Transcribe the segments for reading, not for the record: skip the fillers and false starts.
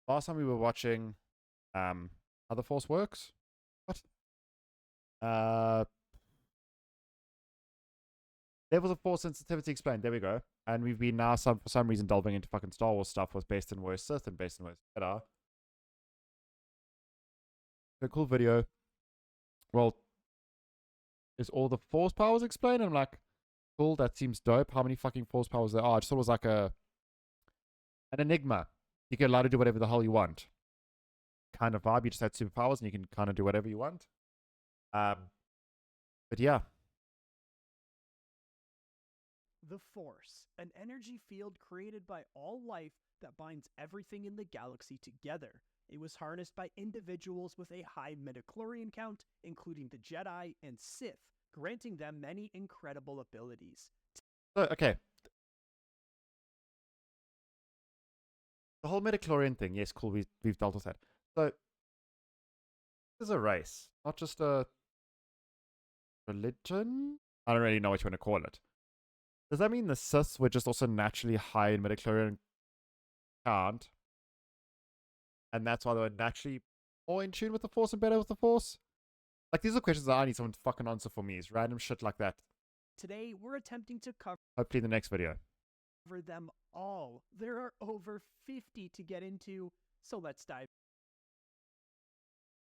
Last time we were watching how the Force works. What? Uh Levels of Force sensitivity explained. There we go. And we've been now for some reason delving into fucking Star Wars stuff with best and worst Sith and best and worst Jedi. A cool video. Well, is all the Force powers explained? And I'm like, cool, that seems dope. How many fucking Force powers there are? I just thought it was like an enigma. You can allow to do whatever the hell you want. Kind of vibe. You just had superpowers and you can kind of do whatever you want. But yeah. The Force, an energy field created by all life that binds everything in the galaxy together. It was harnessed by individuals with a high midichlorian count, including the Jedi and Sith, granting them many incredible abilities. So, okay. The whole midichlorian thing, yes, cool, we've dealt with that. So, this is a race, not just a religion? I don't really know what you want to call it. Does that mean the Sith were just also naturally high in midichlorian count? And that's why they were naturally more in tune with the Force and better with the Force? Like, these are questions that I need someone to fucking answer for me. Is random shit like that. Today, we're attempting to cover Hopefully in the next video. them all. There are over 50 to get into, so let's dive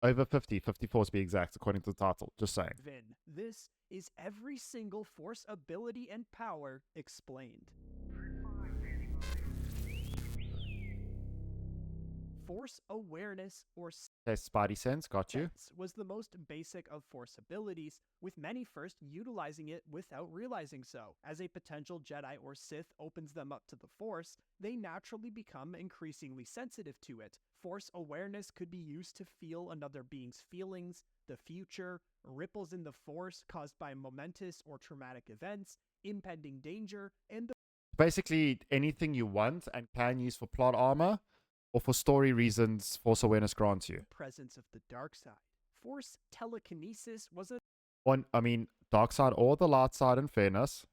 Over 50, 54 to be exact, according to the title. Just saying. in. This is every single Force ability and power explained. Force awareness, or Okay, Spidey sense, got you. sense, was the most basic of Force abilities, with many first utilizing it without realizing so. As a potential Jedi or Sith opens them up to the Force, they naturally become increasingly sensitive to it. Force awareness could be used to feel another being's feelings, the future, ripples in the Force caused by momentous or traumatic events, impending danger, and the Basically, anything you want and can use for plot armor or for story reasons, Force awareness grants you. presence of the dark side. Force telekinesis was a Dark side or the light side, in fairness.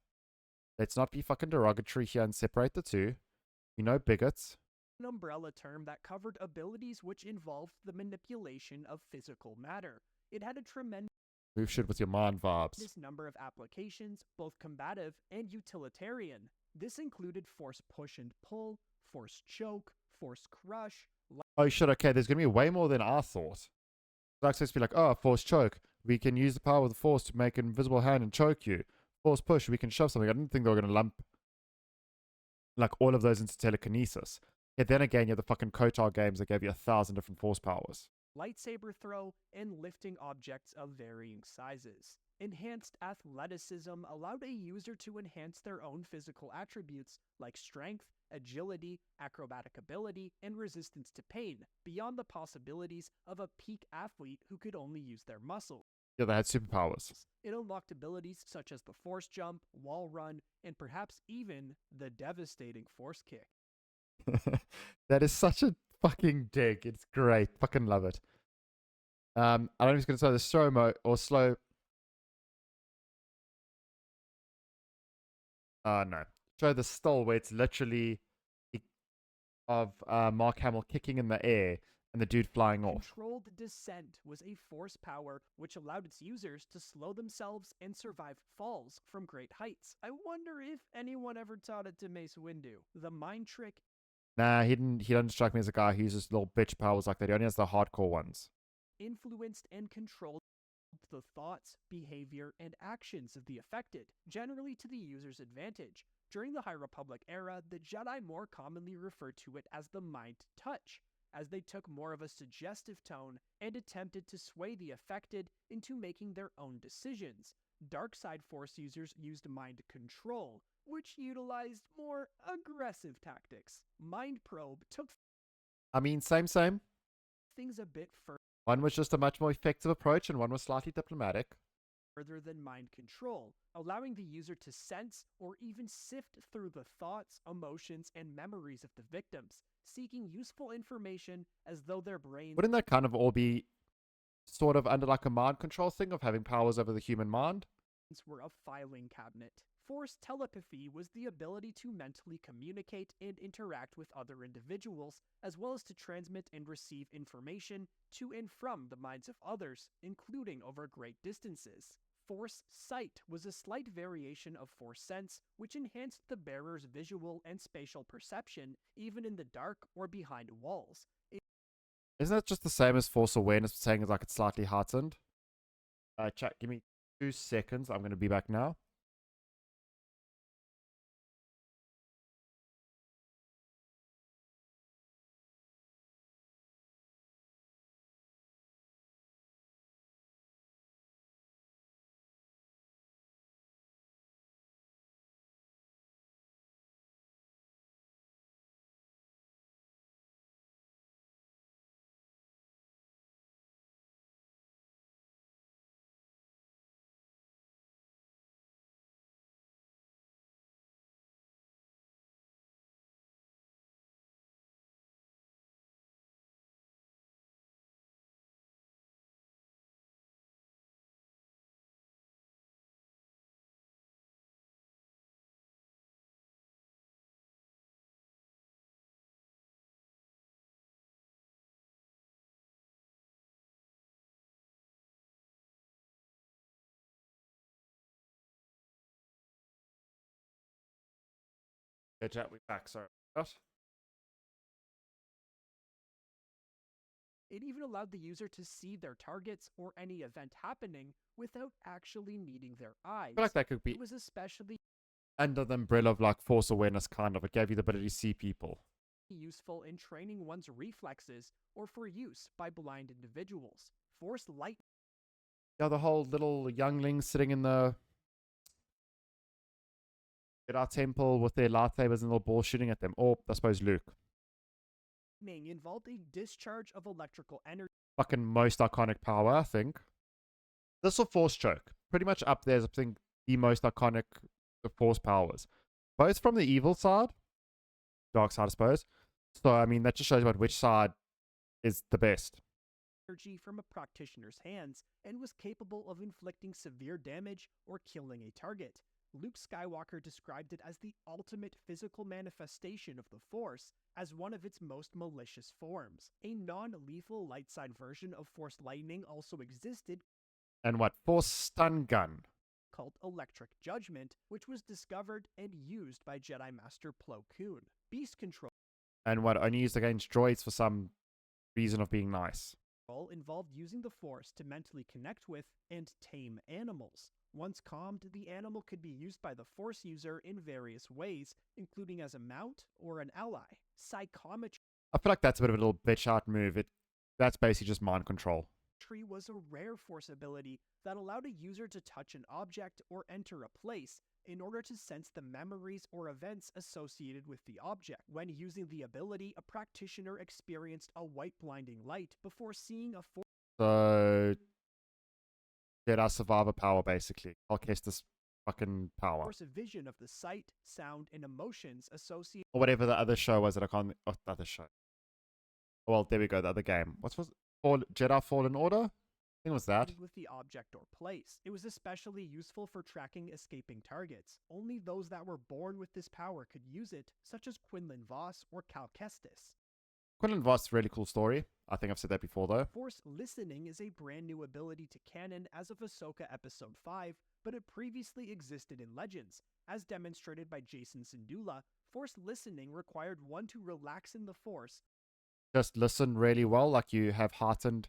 Let's not be fucking derogatory here and separate the two. You know, bigots. an umbrella term that covered abilities which involved the manipulation of physical matter. It had a tremendous Move shit with your mind vibes. number of applications, both combative and utilitarian. This included force push and pull, force choke, force crush. Oh shit, okay, there's gonna be way more than I thought. Like, supposed to be like, oh, Force choke. We can use the power of the Force to make an invisible hand and choke you. Force push, we can shove something. I didn't think they were gonna lump like all of those into telekinesis. Yet then again, you have the fucking Kotar games that gave you 1,000 different Force powers. Lightsaber throw, and lifting objects of varying sizes. Enhanced athleticism allowed a user to enhance their own physical attributes like strength, agility, acrobatic ability, and resistance to pain, beyond the possibilities of a peak athlete who could only use their muscles. Yeah, they had superpowers. It unlocked abilities such as the force jump, wall run, and perhaps even the devastating force kick. That is such a fucking dig. It's great. Fucking love it. I don't know if he's gonna say the slow mo or slow. No. Show the still where it's literally of Mark Hamill kicking in the air and the dude flying off. Controlled descent was a force power which allowed its users to slow themselves and survive falls from great heights. I wonder if anyone ever taught it to Mace Windu. The mind trick Nah, he doesn't strike me as a guy who uses little bitch powers like that. He only has the hardcore ones. influenced and controlled the thoughts, behavior, and actions of the affected, generally to the user's advantage. During the High Republic era, the Jedi more commonly referred to it as the mind touch, as they took more of a suggestive tone and attempted to sway the affected into making their own decisions. Dark side Force users used mind control, which utilized more aggressive tactics. Mind probe took Same. things a bit One was just a much more effective approach and one was slightly diplomatic. further than mind control, allowing the user to sense or even sift through the thoughts, emotions, and memories of the victims, seeking useful information as though their brains Wouldn't that kind of all be sort of under like a mind control thing of having powers over the human mind? were a filing cabinet. Force telepathy was the ability to mentally communicate and interact with other individuals, as well as to transmit and receive information to and from the minds of others, including over great distances. Force sight was a slight variation of force sense, which enhanced the bearer's visual and spatial perception, even in the dark or behind walls. Isn't that just the same as force awareness, saying it's like it's slightly heightened? Chat, give me 2 seconds. I'm going to be back now. Yeah, chat, we're back. Sorry. What? It even allowed the user to see their targets or any event happening without actually needing their eyes. I feel like that could be It was especially under the umbrella of like force awareness, kind of. It gave you the ability to see people. useful in training one's reflexes or for use by blind individuals. Force light Yeah, the whole little younglings sitting in the Jedi temple with their lightsabers and little balls shooting at them. Or, I suppose, Luke. lightning involved a discharge of electrical energy Fucking most iconic power, I think. This or force choke. Pretty much up there is, I think, the most iconic the force powers. Both from the evil side. Dark side, I suppose. So, I mean, that just shows you which side is the best. from a practitioner's hands and was capable of inflicting severe damage or killing a target. Luke Skywalker described it as the ultimate physical manifestation of the Force as one of its most malicious forms. A non-lethal light side version of Force lightning also existed And what? Force stun gun. called Electric Judgment, which was discovered and used by Jedi Master Plo Koon. Beast Control And what? Only used against droids for some reason of being nice. involved using the Force to mentally connect with and tame animals. Once calmed, the animal could be used by the Force user in various ways, including as a mount or an ally. Psychometry I feel like that's a bit of a little bitch art move. That's basically just mind control. was a rare Force ability that allowed a user to touch an object or enter a place in order to sense the memories or events associated with the object. When using the ability, a practitioner experienced a white blinding light before seeing a Force So, Jedi survivor power, basically. Alcestis fucking power. vision of the sight, sound, and emotions associated Or whatever the other show was that I can't. Oh, the other show. Well, there we go. The other game. What was it? Jedi Fallen Order? I think it was that. with the object or place. It was especially useful for tracking escaping targets. Only those that were born with this power could use it, such as Quinlan Vos or Cal Kestis. Quinlan Voss, really cool story. I think I've said that before, though. Force listening is a brand new ability to canon as of Ahsoka Episode 5, but it previously existed in Legends. As demonstrated by Jason Syndulla, Force listening required one to relax in the Force, Just listen really well, like you have heightened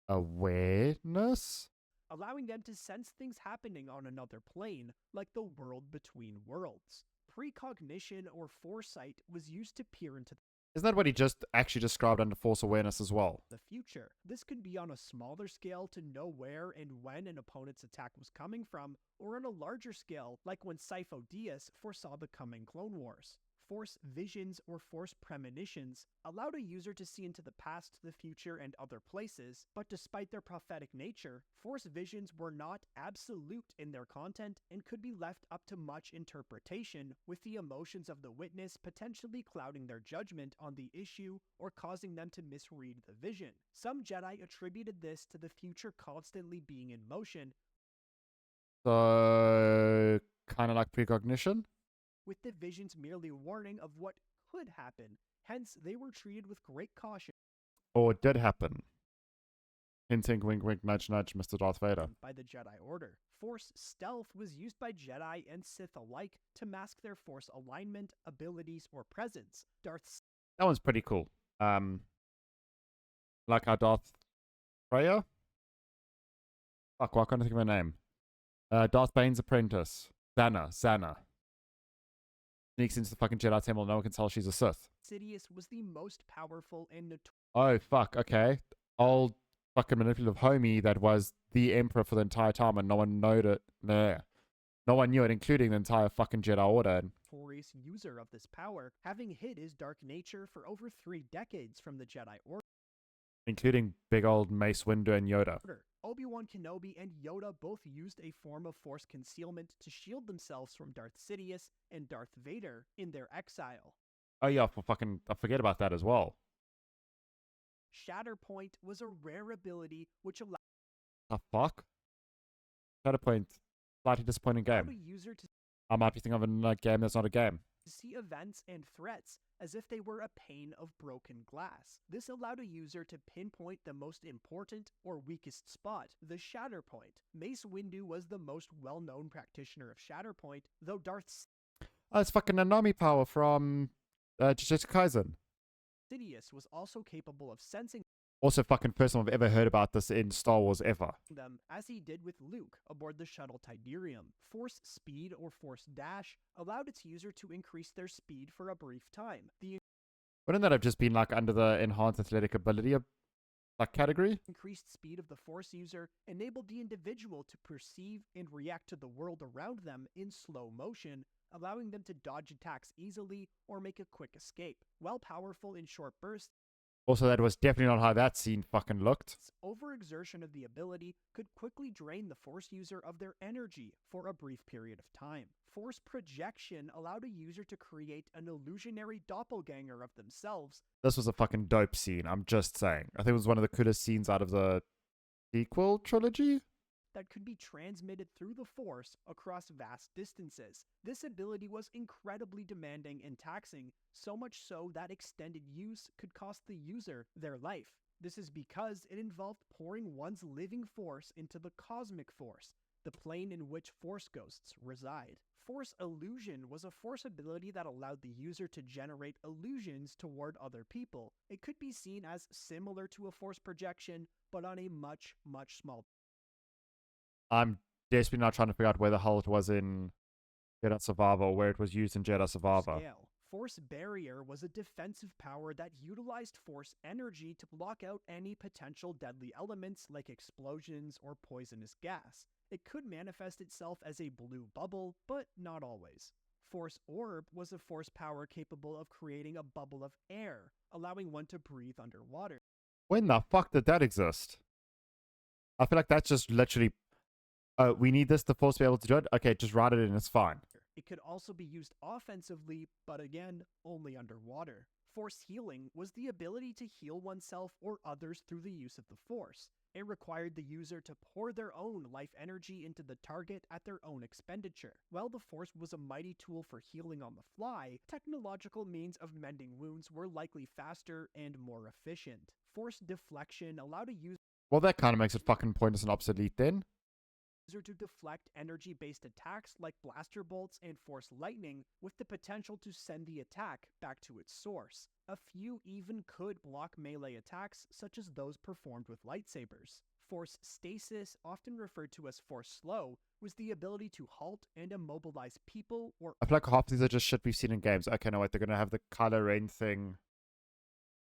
awareness. allowing them to sense things happening on another plane, like the world between worlds. Precognition or foresight was used to peer into Isn't that what he just actually described under force awareness as well? the future. This could be on a smaller scale to know where and when an opponent's attack was coming from, or on a larger scale, like when Sifo Dyas foresaw the coming Clone Wars. Force visions or force premonitions allowed a user to see into the past, the future, and other places, but despite their prophetic nature, force visions were not absolute in their content and could be left up to much interpretation, with the emotions of the witness potentially clouding their judgment on the issue or causing them to misread the vision. Some Jedi attributed this to the future constantly being in motion, So, kind of like precognition. with the visions merely warning of what could happen. Hence, they were treated with great caution Or it did happen. Hint, hint, wink, wink, nudge, nudge, Mr. Darth Vader. by the Jedi Order. Force stealth was used by Jedi and Sith alike to mask their Force alignment, abilities, or presence. Darth That one's pretty cool. Like our Darth Freya? Fuck, why can't I think of her name? Darth Bane's apprentice. Xana. Sneaks into the fucking Jedi Temple, no one can tell she's a Sith. Sidious was the most powerful and notorious Oh, fuck, okay. Old fucking manipulative homie that was the Emperor for the entire time and no one knew it. Nah. No one knew it, including the entire fucking Jedi Order. user of this power, having hid his dark nature for over 3 decades from the Jedi Order. Including big old Mace Windu and Yoda. Obi-Wan Kenobi and Yoda both used a form of Force concealment to shield themselves from Darth Sidious and Darth Vader in their exile. Oh yeah, I forget about that as well. Shatterpoint was a rare ability which allowed The fuck? Shatterpoint. Slightly disappointing a game. user to I might be thinking of a game that's not a game. see events and threats as if they were a pane of broken glass. This allowed a user to pinpoint the most important or weakest spot, the Shatterpoint. Mace Windu was the most well-known practitioner of Shatterpoint, though Darth Oh, it's fucking Nanami power from Jujutsu Kaisen. Sidious was also capable of sensing Also fucking first time I've ever heard about this in Star Wars ever. them, as he did with Luke aboard the shuttle Tiderium. Force Speed or Force Dash allowed its user to increase their speed for a brief time. The Wouldn't that have just been like under the enhanced athletic ability like category? increased speed of the Force user enabled the individual to perceive and react to the world around them in slow motion, allowing them to dodge attacks easily or make a quick escape. While powerful in short bursts, Also, that was definitely not how that scene fucking looked. overexertion of the ability could quickly drain the Force user of their energy for a brief period of time. Force projection allowed a user to create an illusionary doppelganger of themselves This was a fucking dope scene, I'm just saying. I think it was one of the coolest scenes out of the sequel trilogy? that could be transmitted through the Force across vast distances. This ability was incredibly demanding and taxing, so much so that extended use could cost the user their life. This is because it involved pouring one's living force into the cosmic force, the plane in which Force ghosts reside. Force illusion was a Force ability that allowed the user to generate illusions toward other people. It could be seen as similar to a Force projection, but on a much, much smaller I'm desperately now trying to figure out where the hell it was in Jedi Survivor or where it was used in Jedi Survivor. scale. Force Barrier was a defensive power that utilized Force energy to block out any potential deadly elements like explosions or poisonous gas. It could manifest itself as a blue bubble, but not always. Force Orb was a Force power capable of creating a bubble of air, allowing one to breathe underwater. When the fuck did that exist? I feel like that's just literally, we need this to force to be able to do it. Okay, just write it in, it's fine. It could also be used offensively, but again, only underwater. Force healing was the ability to heal oneself or others through the use of the Force. It required the user to pour their own life energy into the target at their own expenditure. While the Force was a mighty tool for healing on the fly, technological means of mending wounds were likely faster and more efficient. Force deflection allowed a user Well, that kind of makes it fucking pointless and obsolete then. to deflect energy-based attacks like blaster bolts and force lightning, with the potential to send the attack back to its source. A few even could block melee attacks, such as those performed with lightsabers. Force stasis, often referred to as force slow, was the ability to halt and immobilize people or I feel like half these are just shit we've seen in games. Okay, no, wait, they're going to have the Kylo Ren thing.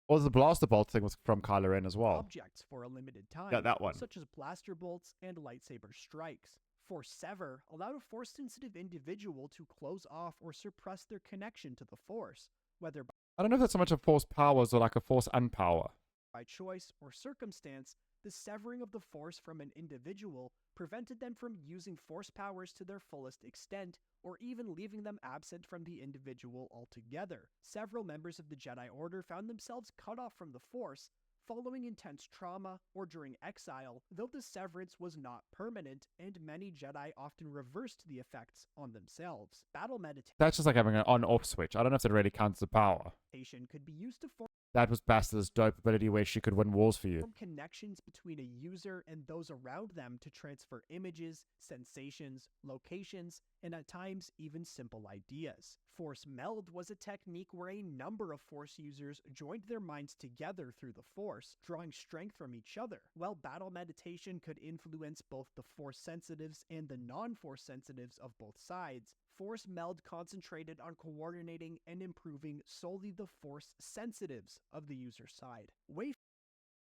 Or the Blaster Bolt thing was from Kylo Ren as well. objects for a limited time, Yeah, that one. such as blaster bolts and lightsaber strikes. Force Sever allowed a Force-sensitive individual to close off or suppress their connection to the Force, whether I don't know if that's so much a Force powers or like a Force unpower. by choice or circumstance. The severing of the Force from an individual prevented them from using Force powers to their fullest extent, or even leaving them absent from the individual altogether. Several members of the Jedi Order found themselves cut off from the Force following intense trauma or during exile, though the severance was not permanent, and many Jedi often reversed the effects on themselves. Battle That's just like having an on-off switch. I don't know if that really counts as power. meditation could be used to form That was Bastard's dope ability where she could win wars for you. connections between a user and those around them to transfer images, sensations, locations, and at times even simple ideas. Force meld was a technique where a number of Force users joined their minds together through the Force, drawing strength from each other. While battle meditation could influence both the Force sensitives and the non-Force sensitives of both sides, Force meld concentrated on coordinating and improving solely the Force sensitives of the user's side.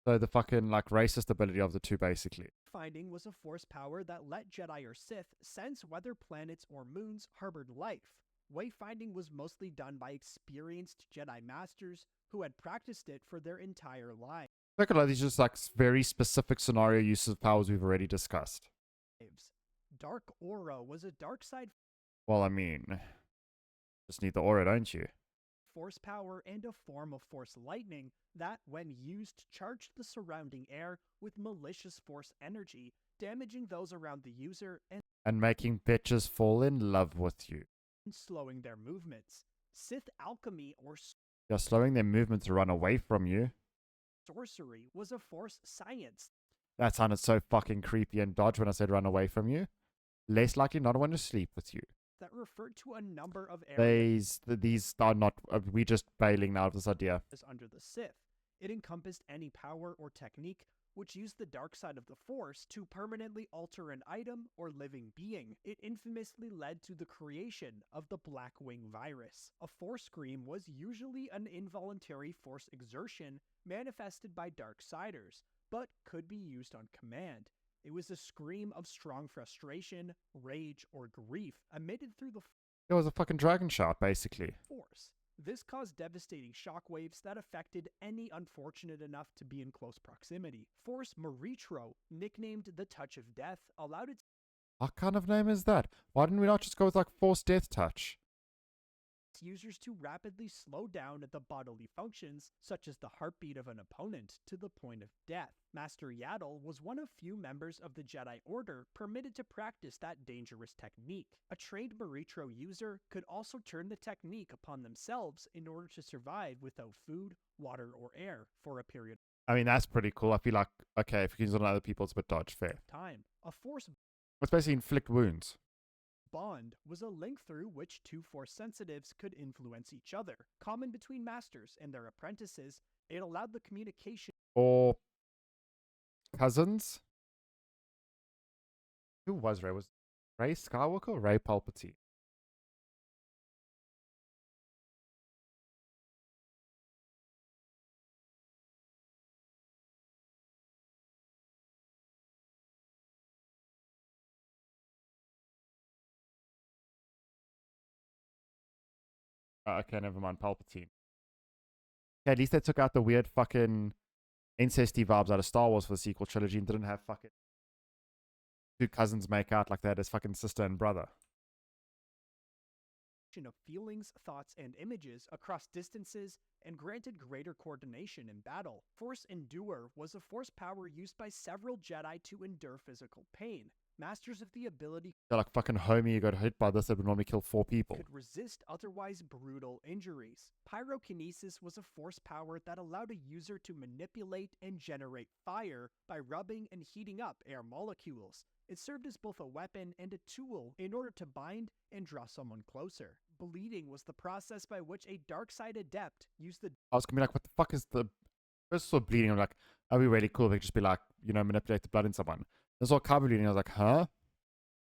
So the fucking like racist ability of the two, basically. Wayfinding was a Force power that let Jedi or Sith sense whether planets or moons harbored life. Wayfinding was mostly done by experienced Jedi Masters who had practiced it for their entire lives. Look at these just like very specific scenario uses of powers we've already discussed. Dark Aura was a dark side Well, I mean, just need the aura, don't you? Force power and a form of Force lightning that, when used, charged the surrounding air with malicious Force energy, damaging those around the user And making bitches fall in love with you. and slowing their movements. Sith alchemy or You're slowing their movement to run away from you. sorcery was a Force science That sounded so fucking creepy and dodge when I said run away from you. Less likely not want to sleep with you. that referred to a number of areas These are not, we just bailing now of this idea. under the Sith. It encompassed any power or technique which used the dark side of the Force to permanently alter an item or living being. It infamously led to the creation of the Blackwing virus. A Force scream was usually an involuntary Force exertion manifested by Darksiders, but could be used on command. It was a scream of strong frustration, rage, or grief emitted through the It was a fucking dragon shout, basically. Force. This caused devastating shockwaves that affected any unfortunate enough to be in close proximity. Force Maritro, nicknamed the Touch of Death, allowed its What kind of name is that? Why didn't we not just go with like Force Death Touch? users to rapidly slow down the bodily functions, such as the heartbeat of an opponent, to the point of death. Master Yaddle was one of few members of the Jedi Order permitted to practice that dangerous technique. A trained Maritro user could also turn the technique upon themselves in order to survive without food, water, or air for a period I mean, that's pretty cool. I feel like, okay, if you can use it on other people, it's a bit dodge, fair. of time. A Force It's basically inflict wounds. bond was a link through which two Force sensitives could influence each other. Common between masters and their apprentices, it allowed the communication Or cousins. Who was Ray? Was Ray Skywalker or Ray Palpatine? Okay, never mind. Palpatine. Okay, at least they took out the weird fucking incesty vibes out of Star Wars for the sequel trilogy and didn't have fucking two cousins make out like that as fucking sister and brother. of feelings, thoughts, and images across distances and granted greater coordination in battle. Force Endure was a Force power used by several Jedi to endure physical pain. Masters of the ability They're like, fucking homie, you got hit by this that would normally kill 4 people. could resist otherwise brutal injuries. Pyrokinesis was a Force power that allowed a user to manipulate and generate fire by rubbing and heating up air molecules. It served as both a weapon and a tool in order to bind and draw someone closer. Bleeding was the process by which a dark side adept used the I was gonna be like, what the fuck is the... First saw bleeding, I'm like, that'd be really cool if we could just be like, you know, manipulate the blood in someone. Then saw Kyber bleeding, I was like, huh?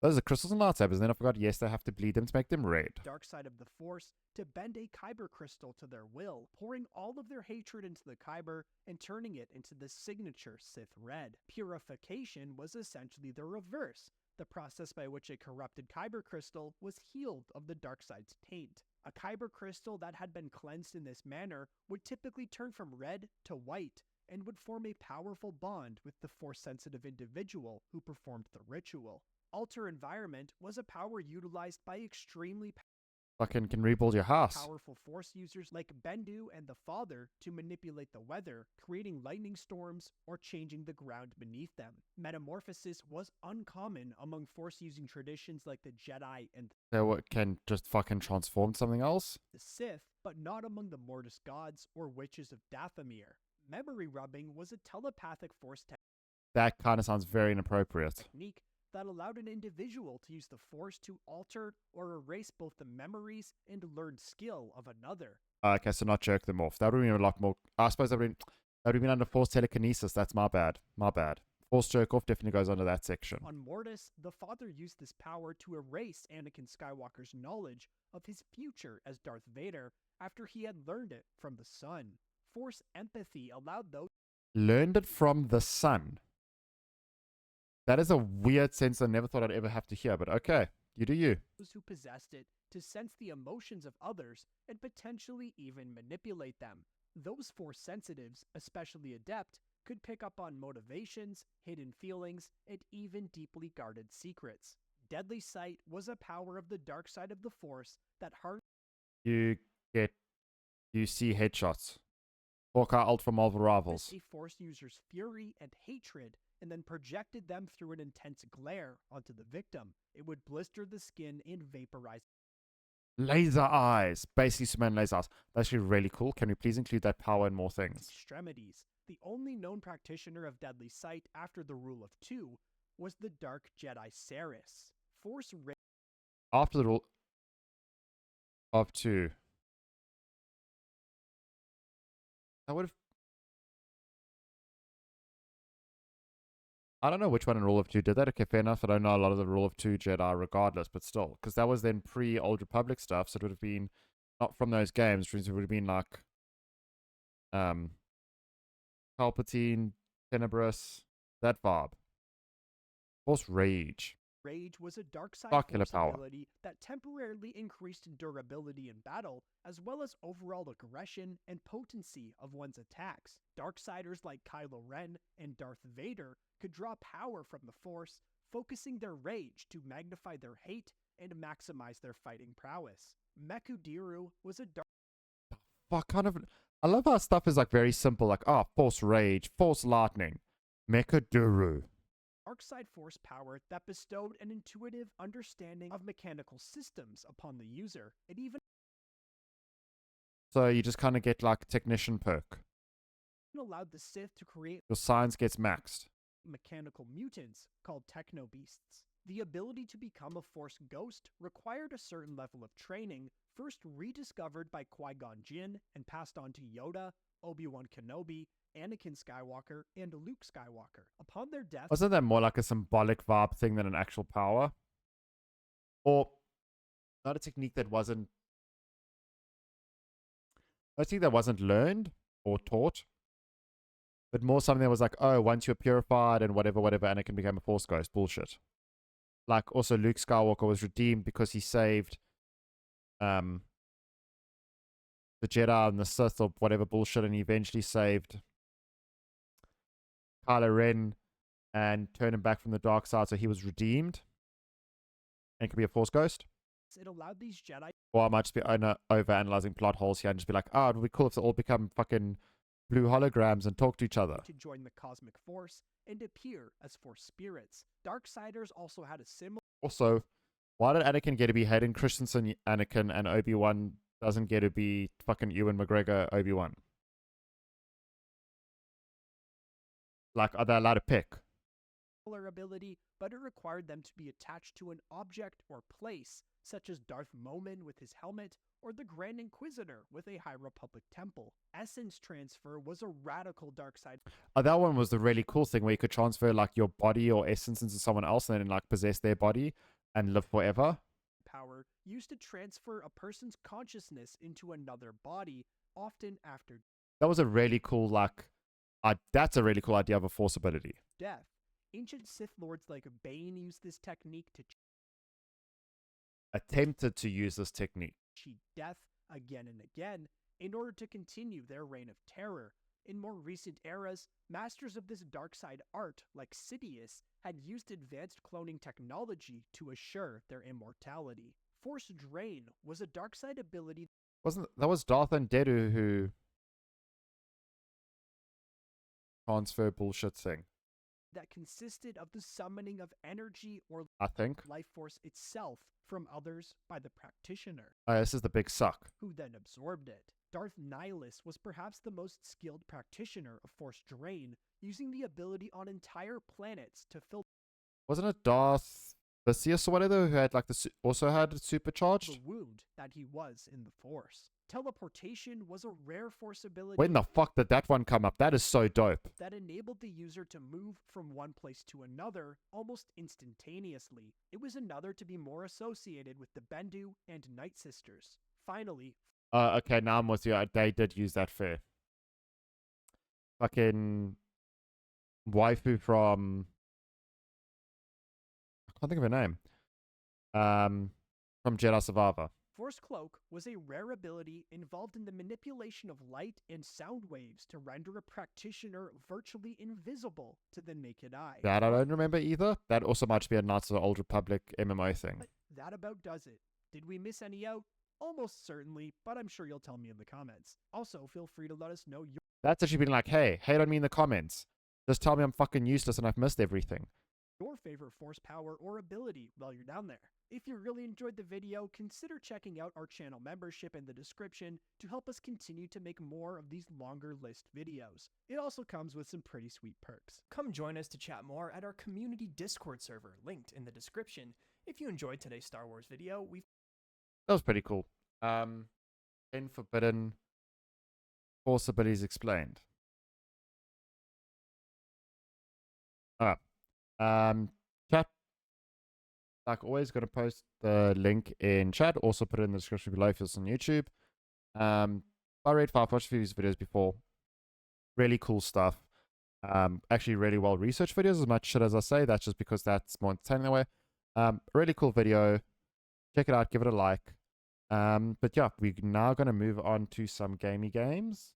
Those are crystals and lightsabers. And then I forgot, yes, they have to bleed them to make them red. dark side of the Force to bend a Kyber crystal to their will, pouring all of their hatred into the Kyber and turning it into the signature Sith red. Purification was essentially the reverse, the process by which a corrupted Kyber crystal was healed of the dark side's taint. A Kyber crystal that had been cleansed in this manner would typically turn from red to white and would form a powerful bond with the Force-sensitive individual who performed the ritual. Alter Environment was a power utilized by extremely fucking can rebuild your house. Powerful Force users like Bendu and the Father to manipulate the weather, creating lightning storms or changing the ground beneath them. Metamorphosis was uncommon among Force-using traditions like the Jedi and They can just fucking transform to something else. the Sith, but not among the Mortis gods or witches of Dathomir. Memory rubbing was a telepathic Force That kind of sounds very inappropriate. technique that allowed an individual to use the Force to alter or erase both the memories and learned skill of another. Okay, so not jerk them off. That would have been a lot more. I suppose that would have been under Force telekinesis. That's my bad. My bad. Force jerk off definitely goes under that section. On Mortis, the Father used this power to erase Anakin Skywalker's knowledge of his future as Darth Vader after he had learned it from the Son. Force empathy allowed those Learned it from the sun. That is a weird sense I never thought I'd ever have to hear, but okay, you do you. who possessed it to sense the emotions of others and potentially even manipulate them. Those Force sensitives, especially adept, could pick up on motivations, hidden feelings, and even deeply guarded secrets. Deadly Sight was a power of the dark side of the Force that You see headshots. Hawkeye ult from Marvel Rivals. a Force user's fury and hatred and then projected them through an intense glare onto the victim. It would blister the skin and vaporize Laser eyes. Basically Superman laser eyes. That's actually really cool. Can we please include that power in more things? extremities. The only known practitioner of Deadly Sight after the Rule of Two was the Dark Jedi Saris. Force After the rule of 2. I don't know which one in Rule of 2 did that. Okay, fair enough. I don't know a lot of the Rule of 2 Jedi regardless, but still. Because that was then pre-Old Republic stuff, so it would have been not from those games, which would have been like Palpatine, Tenebrous, that vibe. Force Rage. Rage was a dark side Dark-killer force power. ability that temporarily increased durability in battle, as well as overall aggression and potency of one's attacks. Darksiders like Kylo Ren and Darth Vader could draw power from the Force, focusing their rage to magnify their hate and maximize their fighting prowess. Mekudiru was a What kind of... I love how stuff is like very simple, like, Force Rage, Force Lightning, Mechaduru. dark side force power that bestowed an intuitive understanding of mechanical systems upon the user. It even So you just kind of get like Technician perk. allowed the Sith to create Your science gets maxed. mechanical mutants called techno beasts. The ability to become a Force ghost required a certain level of training, first rediscovered by Qui-Gon Jinn and passed on to Yoda, Obi-Wan Kenobi, Anakin Skywalker, and Luke Skywalker. Upon their death, Wasn't that more like a symbolic vibe thing than an actual power? Or not a technique that wasn't... I think that wasn't learned or taught, but more something that was like, oh, once you're purified and whatever, Anakin became a Force ghost. Bullshit. Like, also Luke Skywalker was redeemed because he saved the Jedi and the Sith or whatever bullshit, and he eventually saved Kylo Ren and turned him back from the dark side, so he was redeemed and could be a Force ghost. it allowed these Jedi Or I might just be over-analyzing plot holes here and just be like, it would be cool if they all become fucking blue holograms and talk to each other. to join the cosmic force and appear as Force spirits. Darksiders also had a similar Also, why did Anakin get to be Hayden Christensen Anakin and Obi-Wan doesn't get to be fucking Ewan McGregor Obi-Wan? Like, are they allowed to pick? ability, but it required them to be attached to an object or place, such as Darth Momin with his helmet, or the Grand Inquisitor with a High Republic temple. Essence transfer was a radical dark side That one was the really cool thing where you could transfer like your body or essence into someone else and then like possess their body and live forever. power used to transfer a person's consciousness into another body, often after That was a really cool that's a really cool idea of a Force ability. death. Ancient Sith lords like Bane used this technique to Attempted to use this technique. cheat death again and again in order to continue their reign of terror. In more recent eras, masters of this dark side art, like Sidious, had used advanced cloning technology to assure their immortality. Force Drain was a dark side ability Wasn't that was Darth and Dedu who transfer bullshit thing? that consisted of the summoning of energy or I think. life force itself from others by the practitioner, Oh, this is the big suck. who then absorbed it. Darth Nihilus was perhaps the most skilled practitioner of Force Drain, using the ability on entire planets to fill Wasn't it Darth Vicious or whatever who had like also had the supercharged? wound that he was in the Force. Teleportation was a rare Force ability When the fuck did that one come up? That is so dope. that enabled the user to move from one place to another almost instantaneously. It was another to be more associated with the Bendu and Night Sisters. Finally, Okay, now I'm with you. They did use that fair. Fucking waifu from I can't think of her name. From Jedi Survivor. Force Cloak was a rare ability involved in the manipulation of light and sound waves to render a practitioner virtually invisible to the naked eye. That I don't remember either. That also might be a Knights of the Old Republic MMO thing. But that about does it. Did we miss any out? Almost certainly, but I'm sure you'll tell me in the comments. Also, feel free to let us know That's actually been like, hey, hate on me in the comments. Just tell me I'm fucking useless and I've missed everything. your favorite force power or ability while you're down there. If you really enjoyed the video, consider checking out our channel membership in the description to help us continue to make more of these longer list videos. It also comes with some pretty sweet perks. Come join us to chat more at our community Discord server, linked in the description. If you enjoyed today's Star Wars video, That was pretty cool. In Forbidden, Force abilities explained. Alright. Chat. Like always, going to post the link in chat. Also put it in the description below if it's on YouTube. I read 5, watched a few of these videos before. Really cool stuff. Actually really well researched videos, as much shit as I say. That's just because that's more entertaining that way. Really cool video. Check it out. Give it a like. But yeah, we're now going to move on to some gamey games.